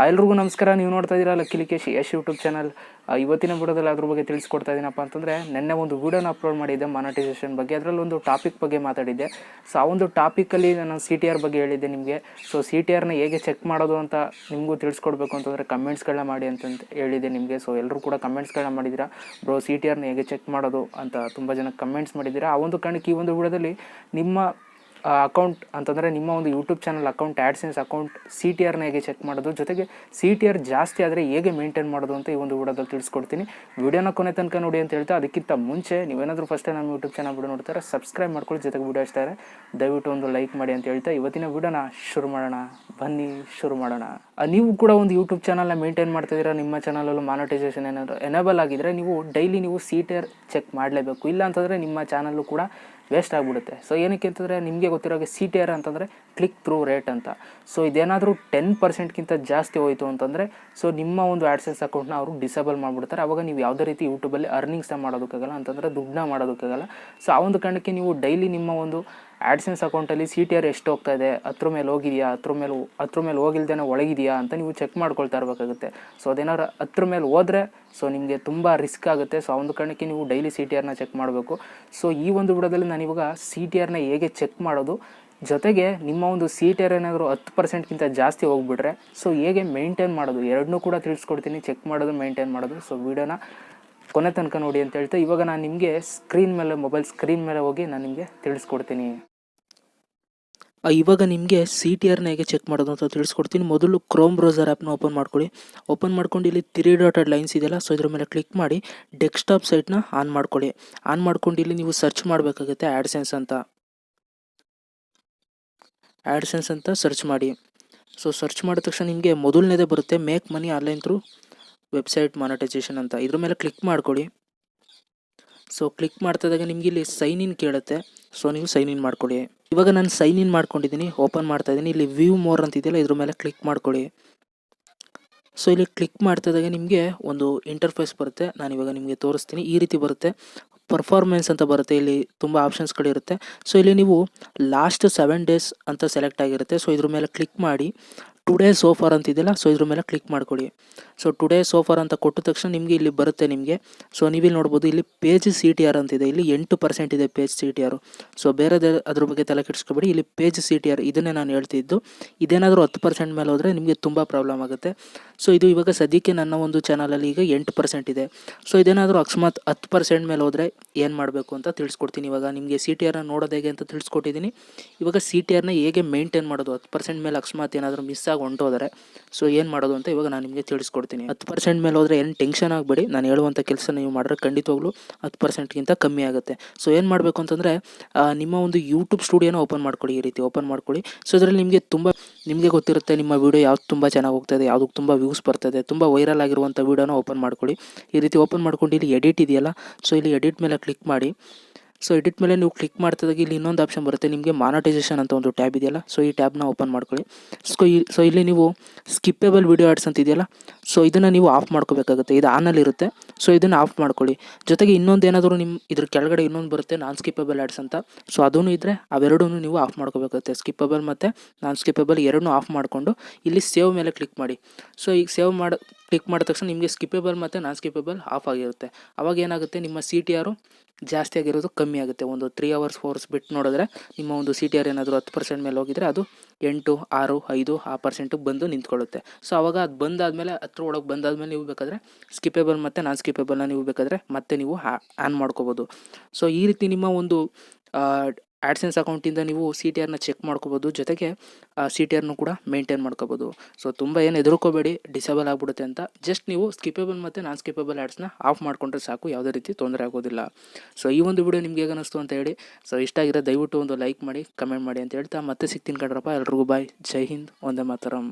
ಎಲ್ರಿಗೂ ನಮಸ್ಕಾರ. ನೀವು ನೋಡ್ತಾ ಇದ್ದೀರಾ ಲಕ್ಕೇಶ್ ಯಶ್ ಯೂಟ್ಯೂಬ್ ಚಾನಲ್. ಇವತ್ತಿನ ವಿಡಿಯೋದಲ್ಲಿ ಅದ್ರ ಬಗ್ಗೆ ತಿಳಿಸ್ಕೊಡ್ತಾ ಇದ್ದೀನಪ್ಪ ಅಂತಂದರೆ, ನೆನ್ನೆ ಒಂದು ವೀಡಿಯೋನ ಅಪ್ಲೋಡ್ ಮಾಡಿದ್ದೆ ಮಾನಿಟೈಸೇಷನ್ ಬಗ್ಗೆ. ಅದರಲ್ಲಿ ಒಂದು ಟಾಪಿಕ್ ಬಗ್ಗೆ ಮಾತಾಡಿದ್ದೆ. ಸೊ ಆ ಒಂದು ಟಾಪಿಕಲ್ಲಿ ನಾನು CTR ಬಗ್ಗೆ ಹೇಳಿದ್ದೆ ನಿಮಗೆ. ಸೊ CTRನ ಹೇಗೆ ಚೆಕ್ ಮಾಡೋದು ಅಂತ ನಿಮಗೂ ತಿಳಿಸ್ಕೊಡ್ಬೇಕು ಅಂತಂದರೆ ಕಮೆಂಟ್ಸ್ಗಳನ್ನ ಮಾಡಿ ಅಂತಂತ ಹೇಳಿದ್ದೆ ನಿಮಗೆ. ಸೊ ಎಲ್ಲರೂ ಕೂಡ ಕಮೆಂಟ್ಸ್ಗಳನ್ನ ಮಾಡಿದ್ದೀರಾ, ಬ್ರೋ CTRನ ಹೇಗೆ ಚೆಕ್ ಮಾಡೋದು ಅಂತ ತುಂಬ ಜನ ಕಮೆಂಟ್ಸ್ ಮಾಡಿದ್ದೀರಾ. ಆ ಒಂದು ಕಾರಣಕ್ಕೆ ಈ ಒಂದು ವಿಡಿಯೋದಲ್ಲಿ ನಿಮ್ಮ ಅಕೌಂಟ್ ಅಂತಂದರೆ ನಿಮ್ಮ ಒಂದು YouTube channel account, AdSense account CTRನ ಹೇಗೆ ಚೆಕ್ ಮಾಡೋದು, ಜೊತೆಗೆ CTR ಜಾಸ್ತಿ ಆದರೆ ಹೇಗೆ ಮೇಂಟೈನ್ ಮಾಡೋದು ಅಂತ ಈ ಒಂದು ವಿಡಿಯೋದಲ್ಲಿ ತಿಳಿಸ್ಕೊಡ್ತೀನಿ. ವಿಡಿಯೋನ ಕೊನೆ ತನಕ ನೋಡಿ ಅಂತ ಹೇಳ್ತಾ, ಅದಕ್ಕಿಂತ ಮುಂಚೆ ನೀವೇನಾದರೂ ಫಸ್ಟ್ ನಮ್ಮ ಯೂಟ್ಯೂಬ್ ಚಾನಲ್ ವಿಡಿಯೋ ನೋಡ್ತಾರೆ ಸಬ್ಸ್ಕ್ರೈಬ್ ಮಾಡ್ಕೊಳ್ಳಿ, ಜೊತೆಗೆ ವಿಡಿಯೋ ಇಷ್ಟ ಇದ್ದರೆ ದಯವಿಟ್ಟು ಒಂದು ಲೈಕ್ ಮಾಡಿ ಅಂತ ಹೇಳ್ತಾ ಇವತ್ತಿನ ವಿಡಿಯೋನ ಶುರು ಮಾಡೋಣ. ಬನ್ನಿ ಶುರು ಮಾಡೋಣ. ನೀವು ಕೂಡ ಒಂದು ಯೂಟ್ಯೂಬ್ ಚಾನಲ್ನ ಮೇಂಟೈನ್ ಮಾಡ್ತಿದ್ದೀರಾ, ನಿಮ್ಮ ಚಾನಲಲ್ಲೂ ಮಾನಿಟೈಸೇಷನ್ ಏನಾದರೂ ಎನೇಬಲ್ ಆಗಿದ್ದರೆ ನೀವು ಡೈಲಿ ನೀವು CTR ಚೆಕ್ ಮಾಡಲೇಬೇಕು. ಇಲ್ಲ ಅಂತಂದರೆ ನಿಮ್ಮ ಚಾನಲ್ಲು ಕೂಡ ವೇಸ್ಟ್ ಆಗಿಬಿಡುತ್ತೆ. ಸೊ ಏನಕ್ಕೆ ಅಂತಂದರೆ, ನಿಮಗೆ ಗೊತ್ತಿರೋಗೆ CTR ಅಂತಂದರೆ ಕ್ಲಿಕ್ ಥ್ರೂ ರೇಟ್ ಅಂತ. ಸೊ ಇದೇನಾದರೂ 10%ಗಿಂತ ಜಾಸ್ತಿ ಹೋಯಿತು ಅಂತಂದರೆ, ಸೊ ನಿಮ್ಮ ಒಂದು AdSense ಅಕೌಂಟ್ನ ಅವರು ಡಿಸೇಬಲ್ ಮಾಡಿಬಿಡ್ತಾರೆ. ಆವಾಗ ನೀವು ಯಾವುದೇ ರೀತಿ ಯೂಟ್ಯೂಬಲ್ಲಿ ಅರ್ನಿಂಗ್ಸ್ನ ಮಾಡೋದಕ್ಕಾಗಲ್ಲ, ಅಂತಂದರೆ ದುಡ್ಡನ್ನ ಮಾಡೋದಕ್ಕಾಗಲ್ಲ. ಸೊ ಆ ಒಂದು ಕಾರಣಕ್ಕೆ ನೀವು ಡೈಲಿ ನಿಮ್ಮ ಒಂದು AdSense ಅಕೌಂಟಲ್ಲಿ CTR ಎಷ್ಟು ಹೋಗ್ತಾ ಇದೆ, ಹತ್ರ ಮೇಲೆ ಹೋಗಿದೆಯಾ, ಹತ್ರ ಮೇಲೆ ಹೋಗಿಲ್ದೇನೆ ಒಳಗಿದೆಯಾ ಅಂತ ನೀವು ಚೆಕ್ ಮಾಡ್ಕೊಳ್ತಾ ಇರಬೇಕಾಗುತ್ತೆ. ಸೊ ಅದೇನಾದ್ರು ಹತ್ರ ಮೇಲೆ ಹೋದರೆ ಸೊ ನಿಮಗೆ ತುಂಬ ರಿಸ್ಕ್ ಆಗುತ್ತೆ. ಸೊ ಆ ಒಂದು ಕಾರಣಕ್ಕೆ ನೀವು ಡೈಲಿ CTRನ ಚೆಕ್ ಮಾಡಬೇಕು. ಸೊ ಈ ಒಂದು ವಿಡಿಯೋದಲ್ಲಿ ನಾನು ಇವಾಗ CTRನ ಹೇಗೆ ಚೆಕ್ ಮಾಡೋದು, ಜೊತೆಗೆ ನಿಮ್ಮ ಒಂದು CTR ಏನಾದರೂ 10%ಗಿಂತ ಜಾಸ್ತಿ ಹೋಗ್ಬಿಟ್ರೆ ಸೊ ಹೇಗೆ ಮೇಂಟೈನ್ ಮಾಡೋದು, ಎರಡನ್ನೂ ಕೂಡ ತಿಳಿಸ್ಕೊಡ್ತೀನಿ. ಚೆಕ್ ಮಾಡೋದು, ಮೇಂಟೈನ್ ಮಾಡೋದು. ಸೊ ವಿಡಿಯೋನ ಕೊನೆ ತನಕ ನೋಡಿ ಅಂತ ಹೇಳ್ತಾ, ಇವಾಗ ನಾನು ನಿಮಗೆ ಮೊಬೈಲ್ ಸ್ಕ್ರೀನ್ ಮೇಲೆ ಹೋಗಿ ನಾನು ನಿಮಗೆ ತಿಳಿಸ್ಕೊಡ್ತೀನಿ. ಇವಾಗ ನಿಮಗೆ CTRನ ಹೇಗೆ ಚೆಕ್ ಮಾಡೋದು ಅಂತ ತಿಳಿಸ್ಕೊಡ್ತೀನಿ. ಮೊದಲು ಕ್ರೋಮ್ ಬ್ರೌಸರ್ ಆ್ಯಪ್ನ ಓಪನ್ ಮಾಡ್ಕೊಳ್ಳಿ. ಓಪನ್ ಮಾಡ್ಕೊಂಡು ಇಲ್ಲಿ 3 ಡಾಟೆಡ್ ಲೈನ್ಸ್ ಇದೆಯಲ್ಲ, ಸೊ ಇದ್ರ ಮೇಲೆ ಕ್ಲಿಕ್ ಮಾಡಿ ಡೆಸ್ಕ್ಟಾಪ್ ಸೈಟ್ನ ಆನ್ ಮಾಡ್ಕೊಳ್ಳಿ. ಆನ್ ಮಾಡ್ಕೊಂಡು ಇಲ್ಲಿ ನೀವು ಸರ್ಚ್ ಮಾಡಬೇಕಾಗುತ್ತೆ AdSense ಅಂತ ಸರ್ಚ್ ಮಾಡಿ. ಸೊ ಸರ್ಚ್ ಮಾಡಿದ ತಕ್ಷಣ ನಿಮಗೆ ಮೊದಲನೇದೇ ಬರುತ್ತೆ, make money online through website monetisation ಅಂತ. ಇದ್ರ ಮೇಲೆ ಕ್ಲಿಕ್ ಮಾಡ್ಕೊಳ್ಳಿ. ಸೊ ಕ್ಲಿಕ್ ಮಾಡ್ತಿದ್ದಾಗ ನಿಮಗೆ ಇಲ್ಲಿ ಸೈನ್ ಇನ್ ಕೇಳುತ್ತೆ. ಸೊ ನೀವು ಸೈನ್ ಇನ್ ಮಾಡ್ಕೊಳ್ಳಿ. ಇವಾಗ ನಾನು ಸೈನ್ ಇನ್ ಮಾಡ್ಕೊಂಡಿದ್ದೀನಿ, ಓಪನ್ ಮಾಡ್ತಾ ಇದ್ದೀನಿ. ಇಲ್ಲಿ ವ್ಯೂ ಮೋರ್ ಅಂತಿದೆಯಲ್ಲ, ಇದ್ರ ಮೇಲೆ ಕ್ಲಿಕ್ ಮಾಡ್ಕೊಳ್ಳಿ. ಸೊ ಇಲ್ಲಿ ಕ್ಲಿಕ್ ಮಾಡ್ತಿದ್ದಾಗ ನಿಮಗೆ ಒಂದು ಇಂಟರ್ಫೇಸ್ ಬರುತ್ತೆ. ನಾನು ಇವಾಗ ನಿಮಗೆ ತೋರಿಸ್ತೀನಿ. ಈ ರೀತಿ ಬರುತ್ತೆ. ಪರ್ಫಾರ್ಮೆನ್ಸ್ ಅಂತ ಬರುತ್ತೆ, ಇಲ್ಲಿ ತುಂಬ ಆಪ್ಷನ್ಸ್ಗಳಿರುತ್ತೆ. ಸೊ ಇಲ್ಲಿ ನೀವು ಲಾಸ್ಟ್ 7 ಡೇಸ್ ಅಂತ ಸೆಲೆಕ್ಟ್ ಆಗಿರುತ್ತೆ. ಸೊ ಇದ್ರ ಮೇಲೆ ಕ್ಲಿಕ್ ಮಾಡಿ ಟುಡೇ ಸೋಫಾರ್ ಅಂತಿದೆಯಲ್ಲ, ಸೊ ಇದ್ರ ಮೇಲೆ ಕ್ಲಿಕ್ ಮಾಡ್ಕೊಳ್ಳಿ. ಸೊ ಟುಡೇ ಸೋಫಾರ್ ಅಂತ ಕೊಟ್ಟ ತಕ್ಷಣ ನಿಮಗೆ ಇಲ್ಲಿ ಬರುತ್ತೆ ನಿಮಗೆ. ಸೊ ನೀವಿಲ್ಲಿ ನೋಡ್ಬೋದು, ಇಲ್ಲಿ ಪೇಜ್ CTR ಅಂತಿದೆ. ಇಲ್ಲಿ 8% ಇದೆ ಪೇಜ್ CTR. ಸೊ ಬೇರೆದೇ ಅದ್ರ ಬಗ್ಗೆ ತಲೆ ಕೆಡಿಸ್ಕೊಬೇಡಿ. ಇಲ್ಲಿ ಪೇಜ್ CTR ಇದನ್ನೇ ನಾನು ಹೇಳ್ತಿದ್ದು. ಇದೇನಾದರೂ 10% ಮೇಲೆ ಹೋದರೆ ನಿಮಗೆ ತುಂಬ ಪ್ರಾಬ್ಲಮ್ ಆಗುತ್ತೆ. ಸೊ ಇದು ಇವಾಗ ಸದ್ಯಕ್ಕೆ ನನ್ನ ಒಂದು ಚಾನಲಲ್ಲಿ ಈಗ 8% ಇದೆ. ಸೊ ಇದೇನಾದರೂ ಅಕಸ್ಮಾತ್ 10% ಮೇಲೆ ಹೋದರೆ ಏನು ಮಾಡಬೇಕು ಅಂತ ತಿಳಿಸ್ಕೊಡ್ತೀನಿ. ಇವಾಗ ನಿಮಗೆ CTRನ ನೋಡೋದು ಹೇಗೆ ಅಂತ ತಿಳಿಸ್ಕೊಟ್ಟಿದ್ದೀನಿ. ಇವಾಗ CTRನ ಹೇಗೆ ಮೇಂಟೈನ್ ಮಾಡೋದು, 10% ಮೇಲೆ ಅಕಸ್ಮಾತ್ ಏನಾದರೂ ಮಿಸ್ ಆಗಿ ಹೊಂಟೋದರೆ ಸೊ ಏನು ಮಾಡೋದು ಅಂತ ಇವಾಗ ನಾನು ನಿಮಗೆ ತಿಳಿಸ್ಕೊಡ್ತೀನಿ. 10% ಮೇಲೆ ಹೋದರೆ ಏನು ಟೆನ್ಷನ್ ಆಗಬೇಡಿ. ನಾನು ಹೇಳುವಂಥ ಕೆಲಸ ನೀವು ಮಾಡಿದ್ರೆ ಖಂಡಿತವಾಗ್ಲೂ 10%ಗಿಂತ ಕಮ್ಮಿ ಆಗುತ್ತೆ. ಸೊ ಏನು ಮಾಡಬೇಕು ಅಂತಂದರೆ, ನಿಮ್ಮ ಒಂದು ಯೂಟ್ಯೂಬ್ ಸ್ಟುಡಿಯೋನ ಓಪನ್ ಮಾಡ್ಕೊಳ್ಳಿ. ಈ ರೀತಿ ಓಪನ್ ಮಾಡ್ಕೊಳ್ಳಿ. ಸೊ ಇದರಲ್ಲಿ ನಿಮಗೆ ಗೊತ್ತಿರುತ್ತೆ ನಿಮ್ಮ ವೀಡಿಯೋ ಯಾವ್ದು ತುಂಬ ಚೆನ್ನಾಗಿ ಹೋಗ್ತಾಯಿದೆ, ಯಾವುದಕ್ಕೆ ತುಂಬ ವ್ಯೂಸ್ ಬರ್ತದೆ, ತುಂಬ ವೈರಲ್ ಆಗಿರುವಂಥ ವೀಡಿಯೋನ ಓಪನ್ ಮಾಡ್ಕೊಳ್ಳಿ. ಈ ರೀತಿ ಓಪನ್ ಮಾಡ್ಕೊಂಡು ಇಲ್ಲಿ ಎಡಿಟ್ ಇದೆಯಲ್ಲ, ಸೊ ಇಲ್ಲಿ ಎಡಿಟ್ ಮೇಲೆ ಕ್ಲಿಕ್ ಮಾಡಿ. ಸೊ ಎಡಿಟ್ ಮೇಲೆ ನೀವು ಕ್ಲಿಕ್ ಮಾಡ್ತಿದ್ದಾಗ ಇಲ್ಲಿ ಇನ್ನೊಂದು ಆಪ್ಷನ್ ಬರುತ್ತೆ ನಿಮಗೆ, ಮಾನಿಟೈಸೇಷನ್ ಅಂತ ಒಂದು ಟ್ಯಾಬ್ ಇದೆಯಲ್ಲ, ಸೊ ಈ ಟ್ಯಾಬ್ನ ಓಪನ್ ಮಾಡ್ಕೊಳ್ಳಿ. ಸೊ ಇಲ್ಲಿ ನೀವು ಸ್ಕಿಪ್ಪೇಬಲ್ ವಿಡಿಯೋ ಆಡ್ಸ್ ಅಂತ ಇದೆಯಲ್ಲ, ಸೊ ಇದನ್ನು ನೀವು ಆಫ್ ಮಾಡ್ಕೋಬೇಕಾಗುತ್ತೆ. ಇದು ಆನಲ್ಲಿರುತ್ತೆ. ಸೊ ಇದನ್ನು ಆಫ್ ಮಾಡ್ಕೊಳ್ಳಿ. ಜೊತೆಗೆ ಇನ್ನೊಂದು ಏನಾದರೂ ನಿಮ್ಮ ಇದ್ರ ಕೆಳಗಡೆ ಇನ್ನೊಂದು ಬರುತ್ತೆ ನಾನ್ ಸ್ಕಿಪ್ಪೇಬಲ್ ಆಡ್ಸ್ ಅಂತ. ಸೊ ಅದೂ ಇದ್ದರೆ ಅವೆರಡೂ ನೀವು ಆಫ್ ಮಾಡ್ಕೋಬೇಕಾಗುತ್ತೆ. ಸ್ಕಿಪ್ಪೇಬಲ್ ಮತ್ತು ನಾನ್ ಸ್ಕಿಪ್ಪೇಬಲ್ ಎರಡನ್ನೂ ಆಫ್ ಮಾಡಿಕೊಂಡು ಇಲ್ಲಿ ಸೇವ್ ಮೇಲೆ ಕ್ಲಿಕ್ ಮಾಡಿ. ಸೊ ಈಗ ಕ್ಲಿಕ್ ಮಾಡಿದ ತಕ್ಷಣ ನಿಮಗೆ ಸ್ಕಿಪ್ಪೇಬಲ್ ಮತ್ತು ನಾನ್ ಸ್ಕಿಪ್ಪೇಬಲ್ ಆಫ್ ಆಗಿರುತ್ತೆ. ಅವಾಗ ಏನಾಗುತ್ತೆ, ನಿಮ್ಮ CTR ಜಾಸ್ತಿ ಆಗಿರೋದು ಕಮ್ಮಿ ಆಗುತ್ತೆ. ಒಂದು 3 hours 4 hours ಬಿಟ್ಟು ನೋಡಿದ್ರೆ ನಿಮ್ಮ ಒಂದು CTR ಏನಾದರೂ 10% ಮೇಲೆ ಹೋಗಿದ್ರೆ ಅದು 8, 6, 5 ಆ ಪರ್ಸೆಂಟಿಗೆ ಬಂದು ನಿಂತ್ಕೊಳ್ಳುತ್ತೆ. ಸೊ ಅವಾಗ ಅದು ಬಂದಾದಮೇಲೆ ಒಳಗೆ ಬಂದಾದಮೇಲೆ ನೀವು ಬೇಕಾದರೆ ಸ್ಕಿಪ್ಪೇಬಲ್ ಮತ್ತು ನಾನ್ ಸ್ಕಿಪ್ಪೇಬಲ್ನ ನೀವು ಬೇಕಾದರೆ ಮತ್ತೆ ನೀವು ಆನ್ ಮಾಡ್ಕೋಬೋದು. ಸೊ ಈ ರೀತಿ ನಿಮ್ಮ ಒಂದು AdSense ಅಕೌಂಟಿಂದ ನೀವು CTRನ ಚೆಕ್ ಮಾಡ್ಕೋಬೋದು. ಜೊತೆಗೆ CTRನು ಕೂಡ ಮೇಂಟೈನ್ ಮಾಡ್ಕೋಬೋದು. ಸೊ ತುಂಬ ಏನು ಹೆದರ್ಕೋಬೇಡಿ ಡಿಸೇಬಲ್ ಆಗಿಬಿಡುತ್ತೆ ಅಂತ. ಜಸ್ಟ್ ನೀವು ಸ್ಕಿಪ್ಪೇಬಲ್ ಮತ್ತು ನಾನ್ ಸ್ಕಿಪ್ಪೇಬಲ್ ಆ್ಯಡ್ಸ್ನ ಆಫ್ ಮಾಡಿಕೊಂಡ್ರೆ ಸಾಕು, ಯಾವುದೇ ರೀತಿ ತೊಂದರೆ ಆಗೋದಿಲ್ಲ. ಸೊ ಈ ಒಂದು ವಿಡಿಯೋ ನಿಮ್ಗೆ ಹೇಗೆ ಅನ್ನಿಸ್ತು ಅಂತ ಹೇಳಿ. ಸೊ ಇಷ್ಟ ಆಗಿರೋ ದಯವಿಟ್ಟು ಒಂದು ಲೈಕ್ ಮಾಡಿ, ಕಮೆಂಟ್ ಮಾಡಿ ಅಂತ ಹೇಳ್ತಾ ಮತ್ತೆ ಸಿಗ್ತೀನಿ ಕಣ್ರಪ್ಪ. ಎಲ್ರಿಗೂ ಬಾಯ್. ಜೈ ಹಿಂದ್, ವಂದೇ ಮಾತರಂ.